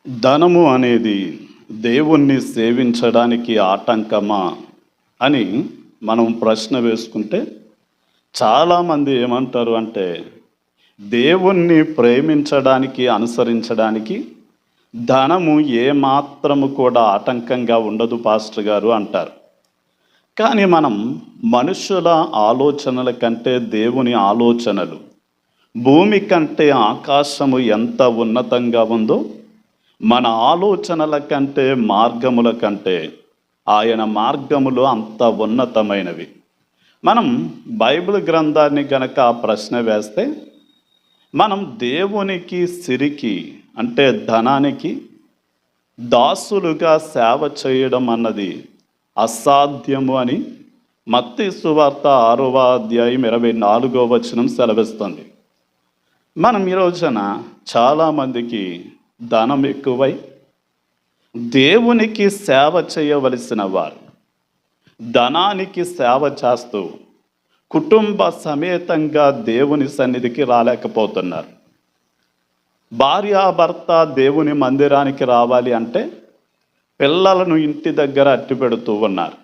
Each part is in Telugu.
ధనము అనేది దేవుణ్ణి సేవించడానికి ఆటంకమా అని మనం ప్రశ్న వేసుకుంటే చాలామంది ఏమంటారు అంటే దేవుణ్ణి ప్రేమించడానికి అనుసరించడానికి ధనము ఏమాత్రము కూడా ఆటంకంగా ఉండదు పాస్టర్ గారు అంటారు. కానీ మనం మనుషుల ఆలోచనల కంటే దేవుని ఆలోచనలు, భూమి కంటే ఆకాశము ఎంత ఉన్నతంగా ఉందో మన ఆలోచనల కంటే మార్గముల కంటే ఆయన మార్గములు అంత ఉన్నతమైనవి. మనం బైబిల్ గ్రంథాన్ని గనక ప్రశ్న వేస్తే మనం దేవునికి సిరికి అంటే ధనానికి దాసులుగా సేవ చేయడం అన్నది అసాధ్యము అని మత్తయి సువార్త 6వ అధ్యాయం 24వ వచనం సెలవిస్తుంది. మనం ఈ రోజున చాలామందికి ధనం ఎక్కువై దేవునికి సేవ చేయవలసిన వారు ధనానికి సేవ చేస్తూ కుటుంబ సమేతంగా దేవుని సన్నిధికి రాలేకపోతున్నారు. భార్యాభర్త దేవుని మందిరానికి రావాలి అంటే పిల్లలను ఇంటి దగ్గర అట్టి పెడుతూ ఉన్నారు.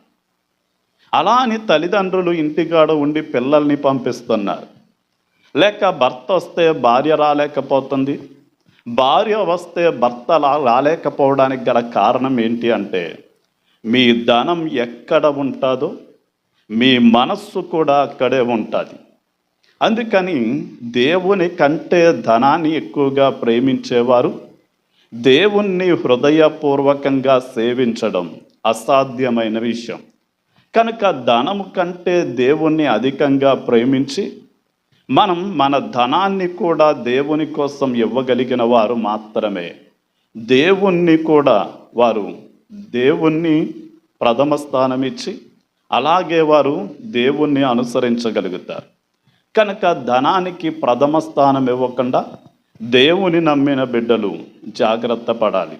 అలా అని తల్లిదండ్రులు ఇంటికాడ ఉండి పిల్లల్ని పంపిస్తున్నారు. లేక భర్త వస్తే భార్య రాలేకపోతుంది, భార్య వస్తే భర్త రాలేకపోవడానికి గల కారణం ఏంటి అంటే మీ ధనం ఎక్కడ ఉంటుందో మీ మనస్సు కూడా అక్కడే ఉంటుంది. అందుకని దేవుని కంటే ధనాన్ని ఎక్కువగా ప్రేమించేవారు దేవుణ్ణి హృదయపూర్వకంగా సేవించడం అసాధ్యమైన విషయం. కనుక ధనము కంటే దేవుణ్ణి అధికంగా ప్రేమించి మనం మన ధనాన్ని కూడా దేవుని కోసం ఇవ్వగలిగిన వారు మాత్రమే దేవుణ్ణి కూడా వారు దేవుణ్ణి ప్రథమ స్థానం ఇచ్చి అలాగే వారు దేవుణ్ణి అనుసరించగలుగుతారు. కనుక ధనానికి ప్రథమ స్థానం ఇవ్వకుండా దేవుని నమ్మిన బిడ్డలు జాగ్రత్త పడాలి.